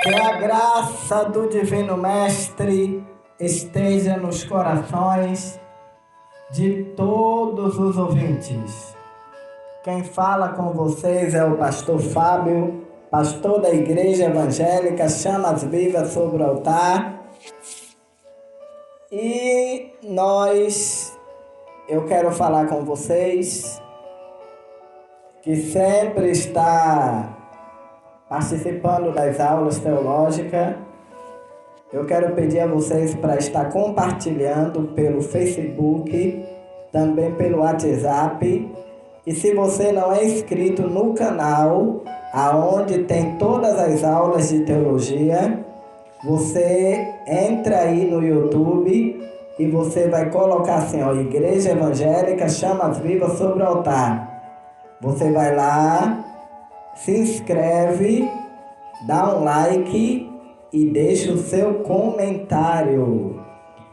Que a graça do Divino Mestre esteja nos corações de todos os ouvintes. Quem fala com vocês é o pastor Fábio, pastor da Igreja Evangélica Chamas Vivas sobre o Altar. E eu quero falar com vocês que sempre está participando das aulas teológicas. Eu quero pedir a vocês para estar compartilhando pelo Facebook, também pelo WhatsApp. E se você não é inscrito no canal, aonde tem todas as aulas de teologia, você entra aí no YouTube e você vai colocar assim, Igreja Evangélica Chamas Vivas sobre o Altar. Você vai lá, se inscreve, dá um like e deixa o seu comentário.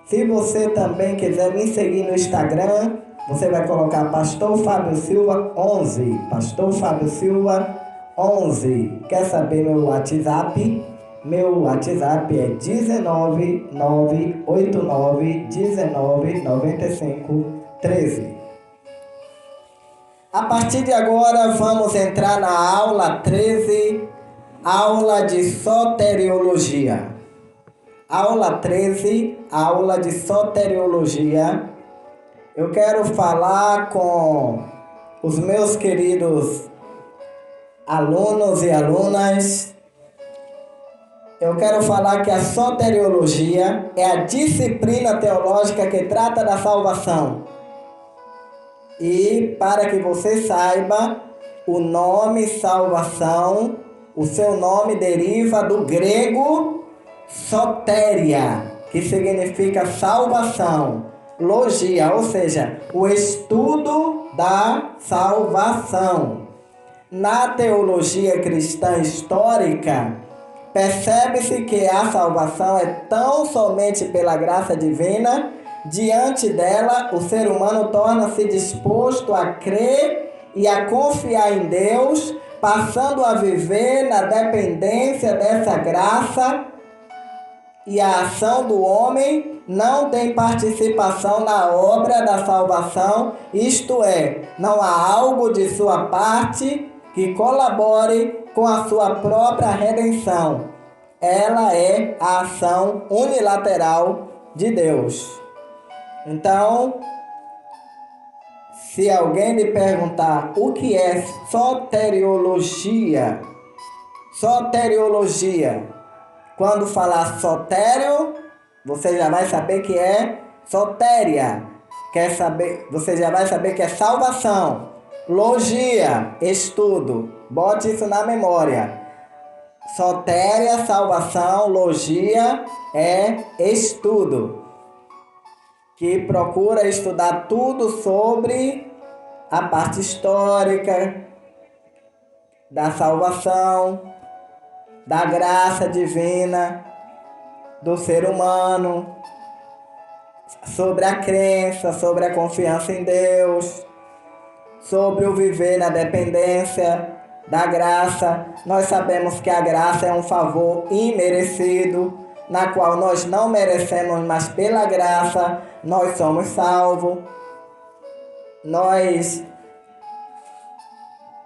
Se você também quiser me seguir no Instagram, você vai colocar Pastor Fábio Silva 11. Pastor Fábio Silva 11. Quer saber meu WhatsApp? Meu WhatsApp é 19989199513. A partir de agora, vamos entrar na aula 13, aula de soteriologia. Aula 13, aula de soteriologia. Eu quero falar com os meus queridos alunos e alunas. Eu quero falar que a soteriologia é a disciplina teológica que trata da salvação. E para que você saiba, o nome salvação, o seu nome deriva do grego sotéria, que significa salvação, logia, ou seja, o estudo da salvação. Na teologia cristã histórica, percebe-se que a salvação é tão somente pela graça divina. Diante dela, o ser humano torna-se disposto a crer e a confiar em Deus, passando a viver na dependência dessa graça, e a ação do homem não tem participação na obra da salvação, isto é, não há algo de sua parte que colabore com a sua própria redenção. Ela é a ação unilateral de Deus. Então, se alguém lhe perguntar o que é soteriologia, quando falar sotério, você já vai saber que é sotéria. Você já vai saber que é salvação. Logia, estudo. Bote isso na memória. Sotéria, salvação, logia é estudo, que procura estudar tudo sobre a parte histórica da salvação, da graça divina do ser humano, sobre a crença, sobre a confiança em Deus, sobre o viver na dependência da graça. Nós sabemos que a graça é um favor imerecido, na qual nós não merecemos, mas pela graça nós somos salvos. Nós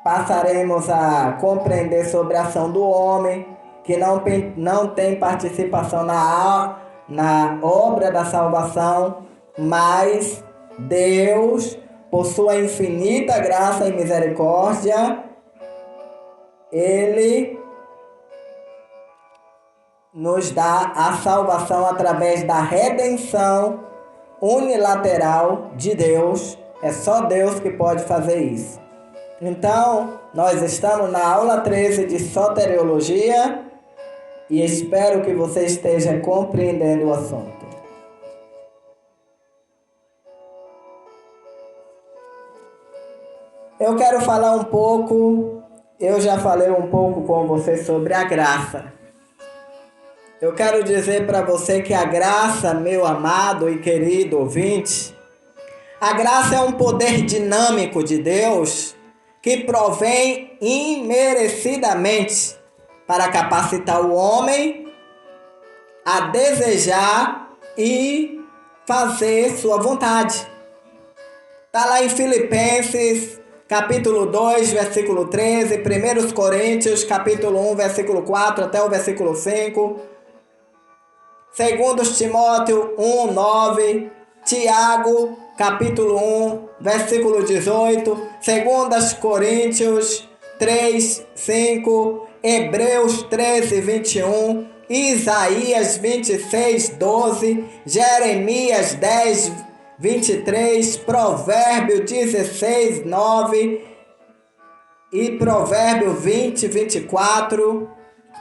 passaremos a compreender sobre a ação do homem, que não tem participação na obra da salvação, mas Deus, por sua infinita graça e misericórdia, Ele nos dá a salvação através da redenção unilateral de Deus. É só Deus que pode fazer isso. Então, nós estamos na aula 13 de soteriologia e espero que você esteja compreendendo o assunto. Eu quero falar um pouco, eu já falei um pouco com você sobre a graça. Eu quero dizer para você que a graça, meu amado e querido ouvinte, a graça é um poder dinâmico de Deus que provém imerecidamente para capacitar o homem a desejar e fazer sua vontade. Está lá em Filipenses, capítulo 2, versículo 13, 1 Coríntios, capítulo 1, versículo 4 até o versículo 5, 2 Timóteo 1, 9, Tiago, capítulo 1, versículo 18, 2 Coríntios 3, 5, Hebreus 13, 21, Isaías 26, 12, Jeremias 10, 23, Provérbio 16, 9 e Provérbio 20, 24,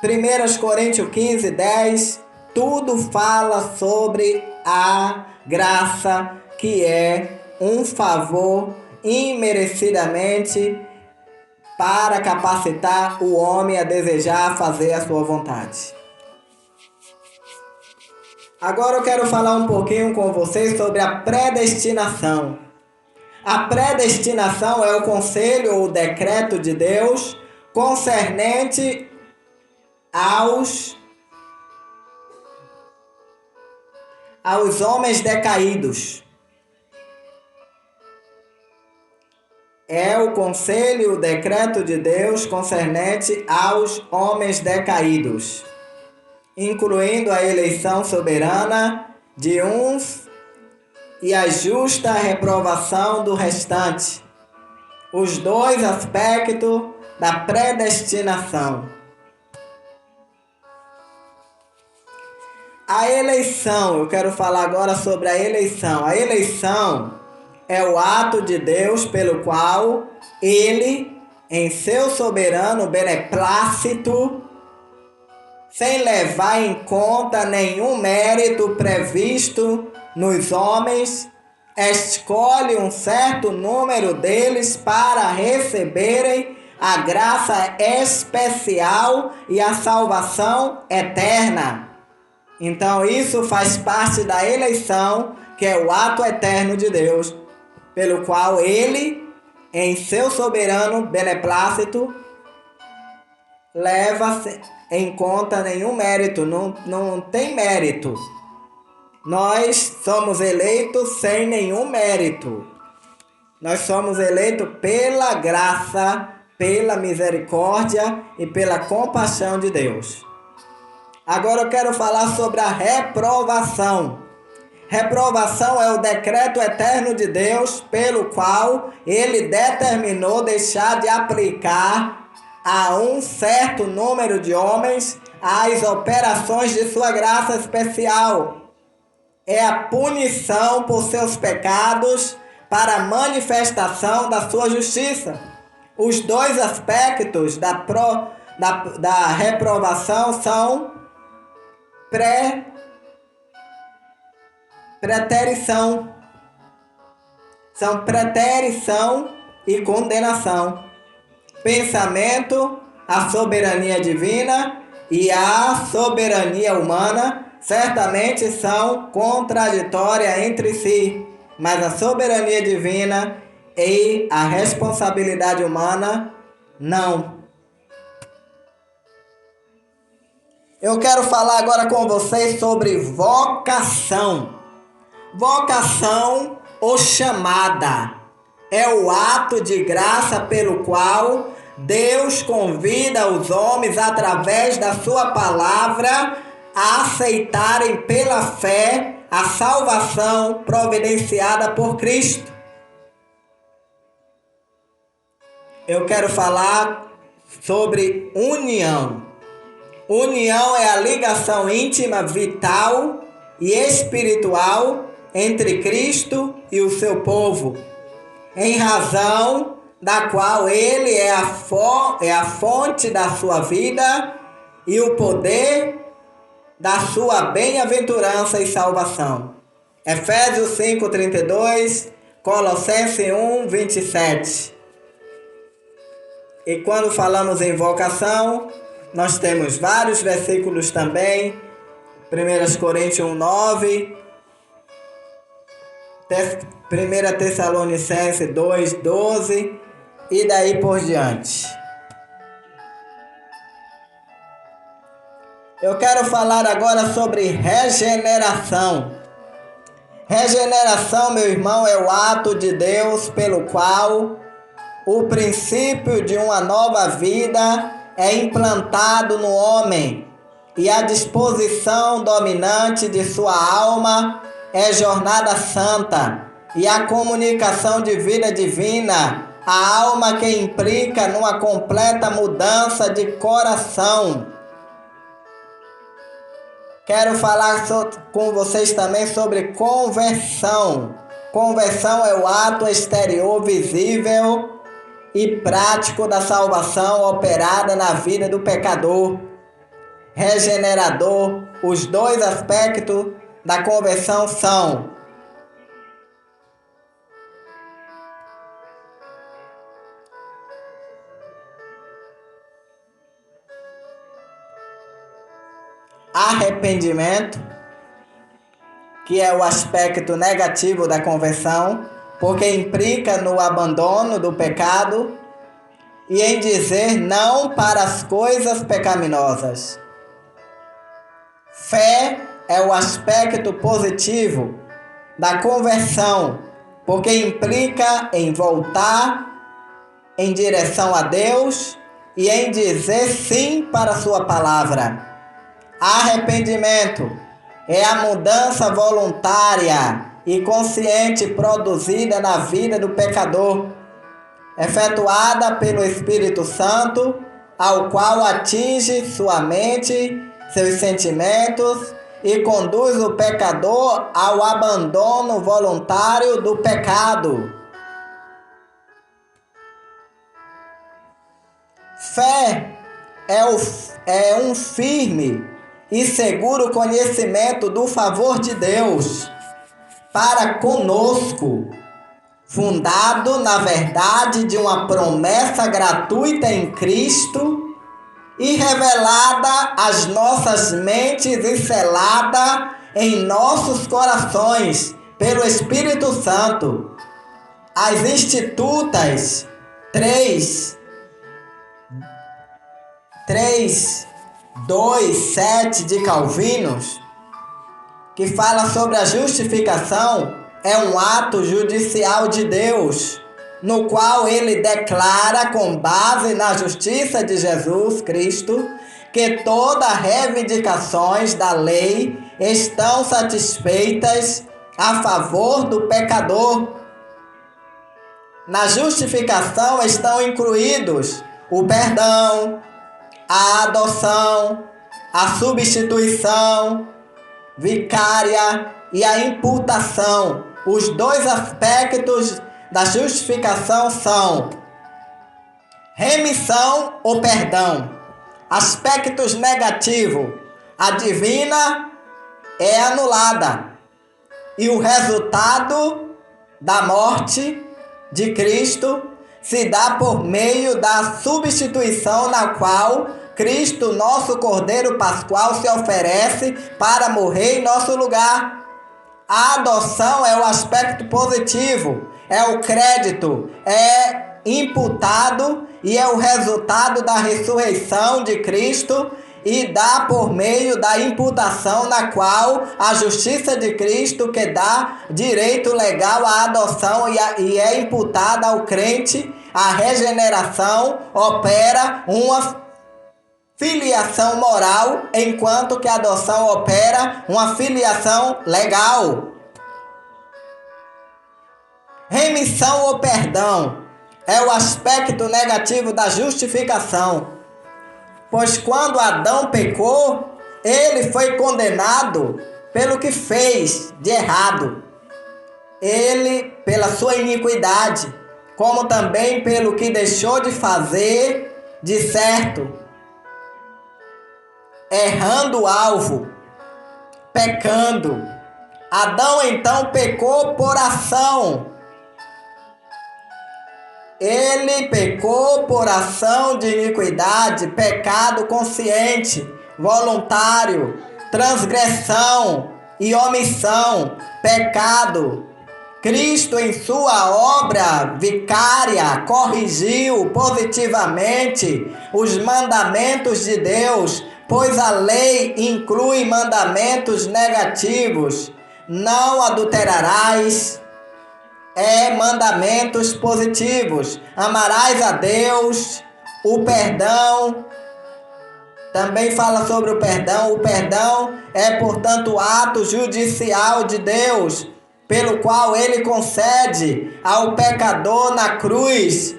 1 Coríntios 15, 10, tudo fala sobre a graça, que é um favor imerecidamente para capacitar o homem a desejar fazer a sua vontade. Agora eu quero falar um pouquinho com vocês sobre a predestinação. A predestinação é o conselho ou decreto de Deus concernente aos homens decaídos. É o conselho, o decreto de Deus concernente aos homens decaídos, incluindo a eleição soberana de uns e a justa reprovação do restante. Os dois aspectos da predestinação. A eleição, eu quero falar agora sobre a eleição. A eleição é o ato de Deus pelo qual Ele, em seu soberano beneplácito, sem levar em conta nenhum mérito previsto nos homens, escolhe um certo número deles para receberem a graça especial e a salvação eterna. Então isso faz parte da eleição, que é o ato eterno de Deus, pelo qual Ele, em seu soberano beneplácito, leva em conta nenhum mérito, não tem mérito. Nós somos eleitos sem nenhum mérito. Nós somos eleitos pela graça, pela misericórdia e pela compaixão de Deus. Agora eu quero falar sobre a reprovação. Reprovação é o decreto eterno de Deus pelo qual Ele determinou deixar de aplicar a um certo número de homens as operações de sua graça especial. É a punição por seus pecados para a manifestação da sua justiça. Os dois aspectos da reprovação são preterição. São preterição e condenação. Pensamento, a soberania divina e a soberania humana certamente são contraditórias entre si, mas a soberania divina e a responsabilidade humana não. Eu quero falar agora com vocês sobre vocação. Vocação ou chamada é o ato de graça pelo qual Deus convida os homens, através da sua palavra, a aceitarem pela fé a salvação providenciada por Cristo. Eu quero falar sobre união. União é a ligação íntima, vital e espiritual entre Cristo e o seu povo, em razão da qual Ele é a fonte da sua vida e o poder da sua bem-aventurança e salvação. Efésios 5:32, Colossenses 1:27. E quando falamos em vocação, nós temos vários versículos também. 1 Coríntios 1:9, 1 Tessalonicenses 2:12 e daí por diante. Eu quero falar agora sobre regeneração. Regeneração, meu irmão, é o ato de Deus pelo qual o princípio de uma nova vida é implantado no homem e a disposição dominante de sua alma é jornada santa e a comunicação de vida divina, a alma que implica numa completa mudança de coração. Quero falar com vocês também sobre conversão. Conversão é o ato exterior visível e prático da salvação operada na vida do pecador. Regenerador, os dois aspectos da conversão são arrependimento, que é o aspecto negativo da conversão, porque implica no abandono do pecado e em dizer não para as coisas pecaminosas. Fé é o aspecto positivo da conversão, porque implica em voltar em direção a Deus e em dizer sim para a sua palavra. Arrependimento é a mudança voluntária e consciente produzida na vida do pecador, efetuada pelo Espírito Santo, ao qual atinge sua mente, seus sentimentos e conduz o pecador ao abandono voluntário do pecado. Fé é um firme e seguro conhecimento do favor de Deus para conosco, fundado na verdade de uma promessa gratuita em Cristo e revelada às nossas mentes e selada em nossos corações pelo Espírito Santo. As Institutas 3:2:7 de Calvino, que fala sobre a justificação, é um ato judicial de Deus, no qual ele declara, com base na justiça de Jesus Cristo, que todas as reivindicações da lei estão satisfeitas a favor do pecador. Na justificação estão incluídos o perdão, a adoção, a substituição vicária e a imputação. Os dois aspectos da justificação são remissão ou perdão. Aspectos negativos: a divina é anulada e o resultado da morte de Cristo se dá por meio da substituição na qual Cristo, nosso Cordeiro Pascual, se oferece para morrer em nosso lugar. A adoção é o aspecto positivo, é o crédito, é imputado e é o resultado da ressurreição de Cristo e dá por meio da imputação na qual a justiça de Cristo, que dá direito legal à adoção e é imputada ao crente, a regeneração opera uma filiação moral, enquanto que a adoção opera uma filiação legal. Remissão ou perdão é o aspecto negativo da justificação, pois quando Adão pecou, ele foi condenado pelo que fez de errado, ele pela sua iniquidade, como também pelo que deixou de fazer de certo, errando o alvo, pecando. Adão então pecou por ação. Ele pecou por ação de iniquidade, pecado consciente, voluntário, transgressão e omissão, pecado. Cristo, em sua obra vicária, corrigiu positivamente os mandamentos de Deus, pois a lei inclui mandamentos negativos. Não adulterarás, mandamentos positivos. Amarás a Deus, o perdão. Também fala sobre o perdão. O perdão é, portanto, o ato judicial de Deus, pelo qual Ele concede ao pecador na cruz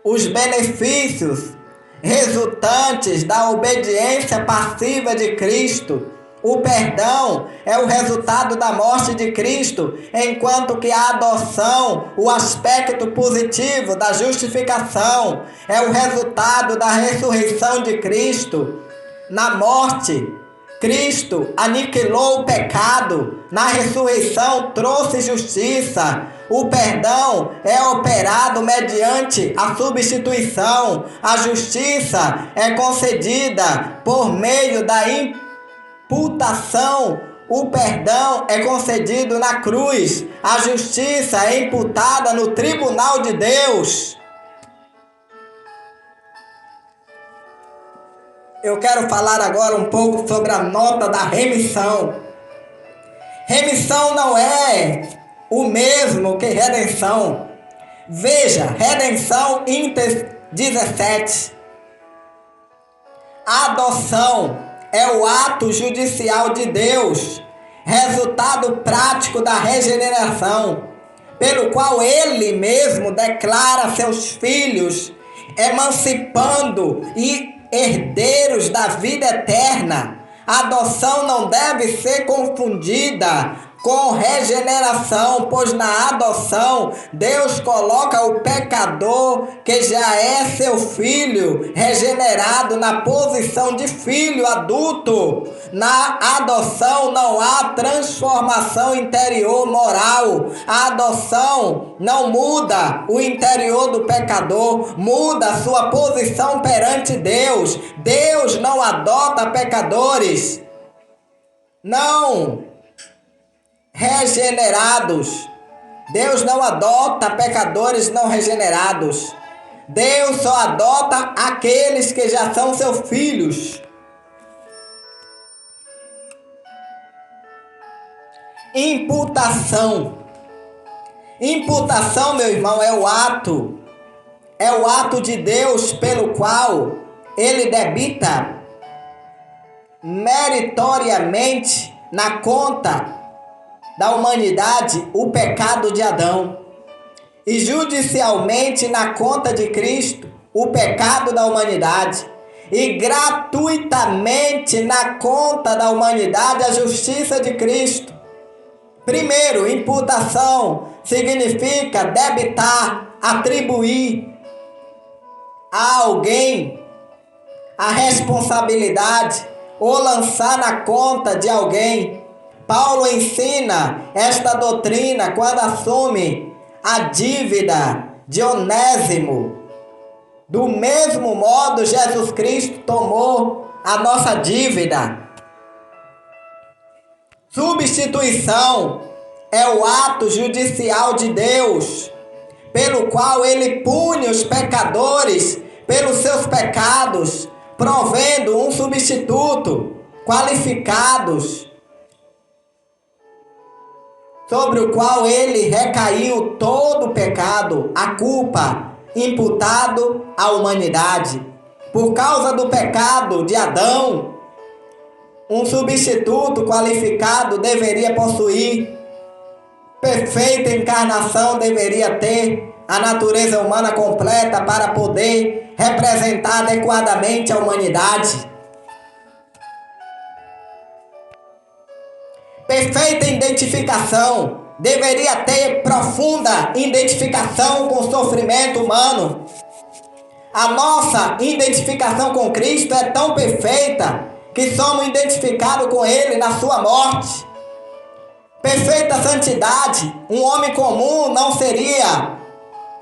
os benefícios resultantes da obediência passiva de Cristo. O perdão é o resultado da morte de Cristo, enquanto que a adoção, o aspecto positivo da justificação, é o resultado da ressurreição de Cristo. Na morte, Cristo aniquilou o pecado, na ressurreição trouxe justiça. O perdão é operado mediante a substituição. A justiça é concedida por meio da imputação. O perdão é concedido na cruz. A justiça é imputada no tribunal de Deus. Eu quero falar agora um pouco sobre a nota da remissão. Remissão não é o mesmo que redenção. Veja, redenção íntegra 17. A adoção é o ato judicial de Deus, resultado prático da regeneração, pelo qual Ele mesmo declara seus filhos, emancipando e herdeiros da vida eterna. A adoção não deve ser confundida com regeneração, pois na adoção Deus coloca o pecador, que já é seu filho, regenerado na posição de filho adulto. Na adoção não há transformação interior moral. A adoção não muda o interior do pecador, muda a sua posição perante Deus. Deus não adota pecadores não regenerados. Deus não adota pecadores não regenerados. Deus só adota aqueles que já são seus filhos. Imputação. Imputação, meu irmão, é o ato de Deus pelo qual Ele debita meritoriamente na conta da humanidade o pecado de Adão, e judicialmente na conta de Cristo o pecado da humanidade, e gratuitamente na conta da humanidade a justiça de Cristo. Primeiro, imputação significa debitar, atribuir a alguém a responsabilidade ou lançar na conta de alguém. Paulo ensina esta doutrina quando assume a dívida de Onésimo. Do mesmo modo, Jesus Cristo tomou a nossa dívida. Substituição é o ato judicial de Deus, pelo qual Ele pune os pecadores pelos seus pecados, provendo um substituto qualificados, sobre o qual Ele recaiu todo o pecado, a culpa imputado à humanidade. Por causa do pecado de Adão, um substituto qualificado deveria possuir. Perfeita encarnação deveria ter a natureza humana completa para poder representar adequadamente a humanidade. Perfeita identificação deveria ter profunda identificação com o sofrimento humano. A nossa identificação com Cristo é tão perfeita que somos identificados com Ele na sua morte. Perfeita santidade, um homem comum não seria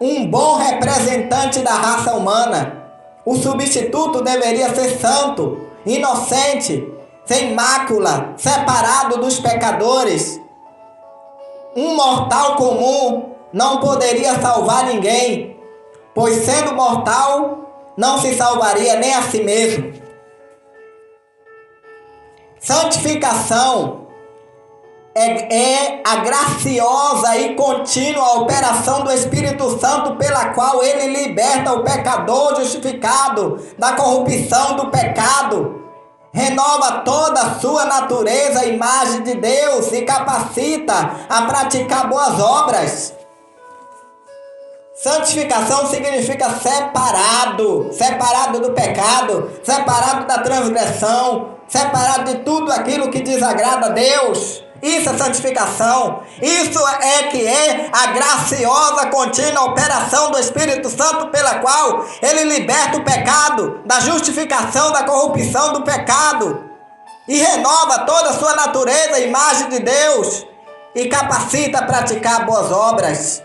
um bom representante da raça humana. O substituto deveria ser santo, inocente, sem mácula, separado dos pecadores. Um mortal comum não poderia salvar ninguém, pois sendo mortal, não se salvaria nem a si mesmo. Santificação é a graciosa e contínua operação do Espírito Santo pela qual ele liberta o pecador justificado da corrupção do pecado, renova toda a sua natureza à imagem de Deus e capacita a praticar boas obras. Santificação significa separado do pecado, separado da transgressão, separado de tudo aquilo que desagrada a Deus. Isso é santificação. Isso é que é a graciosa, contínua operação do Espírito Santo pela qual ele liberta o pecado da justificação da corrupção do pecado e renova toda a sua natureza, a imagem de Deus, e capacita a praticar boas obras.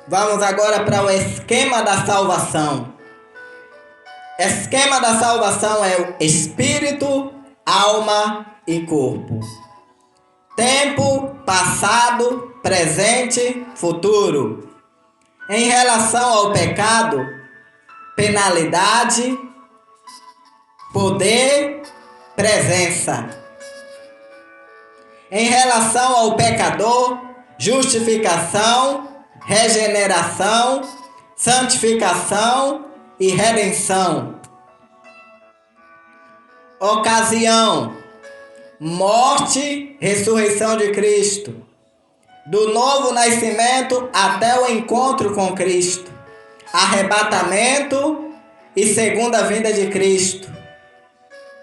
Vamos agora para o esquema da salvação. Esquema da salvação é o espírito, alma e corpo. Tempo, passado, presente, futuro. Em relação ao pecado, penalidade, poder, presença. Em relação ao pecador, justificação, regeneração, santificação e redenção. Ocasião: morte, ressurreição de Cristo. Do novo nascimento até o encontro com Cristo. Arrebatamento e segunda vinda de Cristo.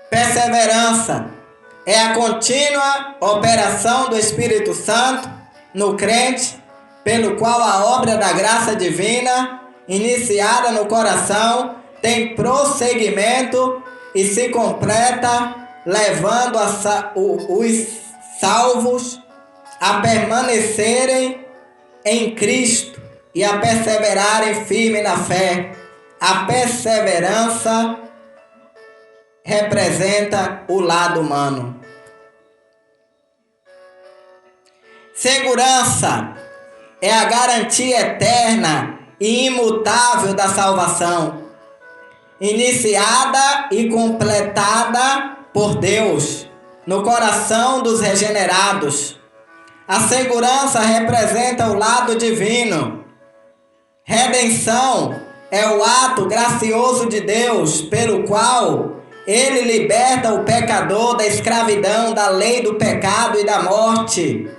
Perseverança é a contínua operação do Espírito Santo no crente, pelo qual a obra da graça divina, iniciada no coração, tem prosseguimento e se completa, levando os salvos a permanecerem em Cristo e a perseverarem firme na fé. A perseverança representa o lado humano. Segurança é a garantia eterna e imutável da salvação, iniciada e completada por Deus no coração dos regenerados. A segurança representa o lado divino. Redenção é o ato gracioso de Deus pelo qual ele liberta o pecador da escravidão, da lei do pecado e da morte,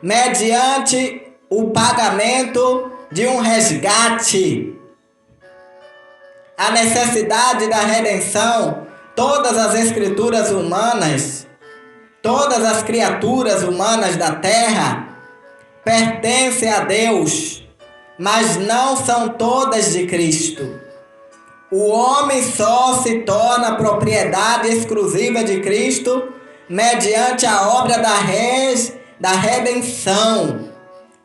mediante o pagamento de um resgate. A necessidade da redenção, todas as escrituras humanas, todas as criaturas humanas da terra pertencem a Deus, mas não são todas de Cristo. O homem só se torna propriedade exclusiva de Cristo mediante a obra da redenção.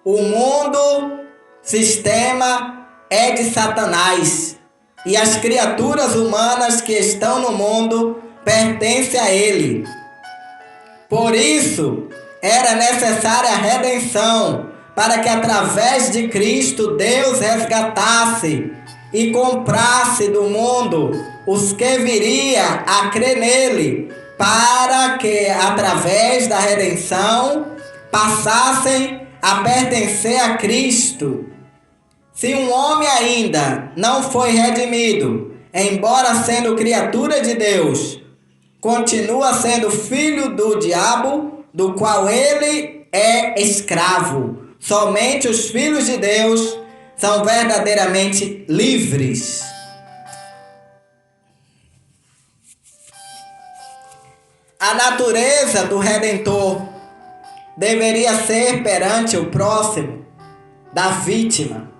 O mundo, sistema, é de Satanás, e as criaturas humanas que estão no mundo pertencem a ele. Por isso, era necessária a redenção, para que através de Cristo Deus resgatasse e comprasse do mundo os que viria a crer nele, para que através da redenção passassem a pertencer a Cristo. Se um homem ainda não foi redimido, embora sendo criatura de Deus, continua sendo filho do diabo, do qual ele é escravo. Somente os filhos de Deus são verdadeiramente livres. A natureza do Redentor deveria ser perante o próximo da vítima.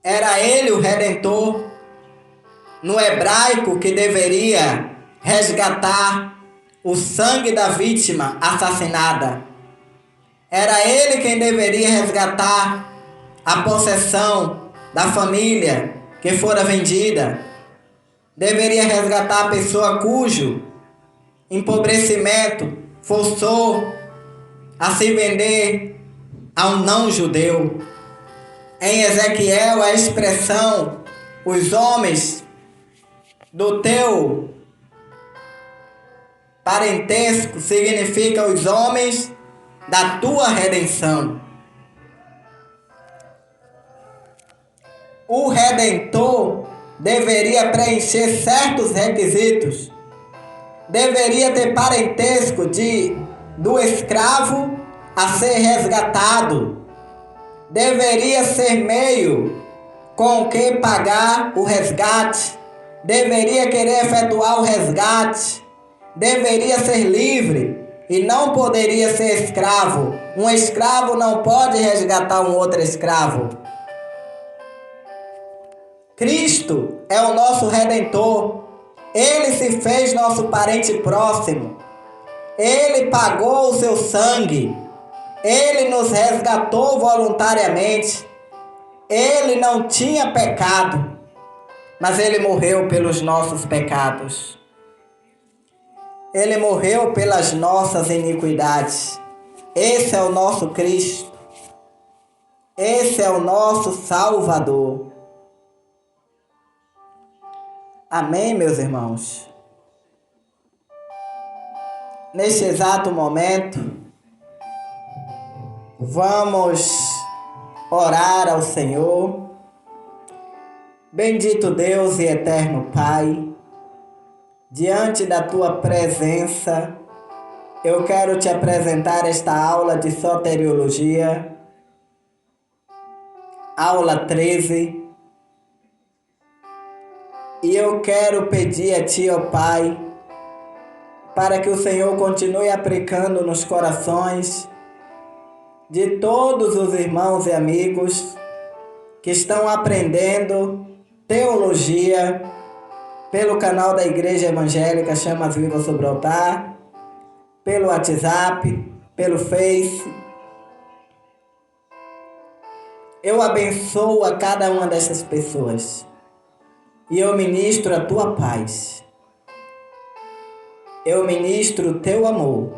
Era ele o Redentor, no hebraico, que deveria resgatar o sangue da vítima assassinada. Era ele quem deveria resgatar a possessão da família que fora vendida. Deveria resgatar a pessoa cujo empobrecimento forçou a se vender a um não-judeu. Em Ezequiel, a expressão "os homens do teu parentesco significa os homens da tua redenção. O Redentor deveria preencher certos requisitos. Deveria ter parentesco do escravo a ser resgatado. Deveria ser meio com o que pagar o resgate. Deveria querer efetuar o resgate. Deveria ser livre e não poderia ser escravo. Um escravo não pode resgatar um outro escravo. Cristo é o nosso Redentor. Ele se fez nosso parente próximo. Ele pagou o seu sangue. Ele nos resgatou voluntariamente. Ele não tinha pecado, mas ele morreu pelos nossos pecados. Ele morreu pelas nossas iniquidades. Esse é o nosso Cristo. Esse é o nosso Salvador. Amém, meus irmãos? Neste exato momento, vamos orar ao Senhor. Bendito Deus e eterno Pai, diante da Tua presença, eu quero te apresentar esta aula de soteriologia, aula 13, e eu quero pedir a Ti, ó Pai, para que o Senhor continue aplicando nos corações de todos os irmãos e amigos que estão aprendendo teologia pelo canal da Igreja Evangélica Chamas Vivas sobre o Altar, pelo WhatsApp, pelo Face. Eu abençoo a cada uma dessas pessoas e eu ministro a Tua paz. Eu ministro o Teu amor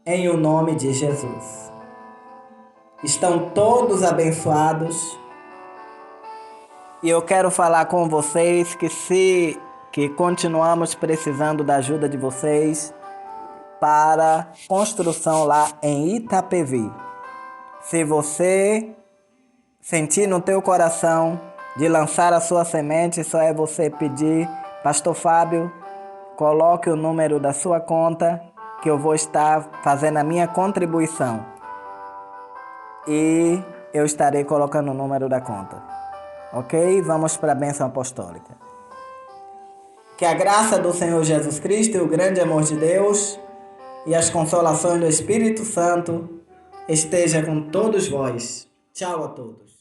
em o nome de Jesus. Estão todos abençoados. E eu quero falar com vocês que continuamos precisando da ajuda de vocês para construção lá em Itapevi. Se você sentir no teu coração de lançar a sua semente, só é você pedir, Pastor Fábio, coloque o número da sua conta que eu vou estar fazendo a minha contribuição. E eu estarei colocando o número da conta. Ok? Vamos para a bênção apostólica. Que a graça do Senhor Jesus Cristo e o grande amor de Deus e as consolações do Espírito Santo esteja com todos vós. Tchau a todos.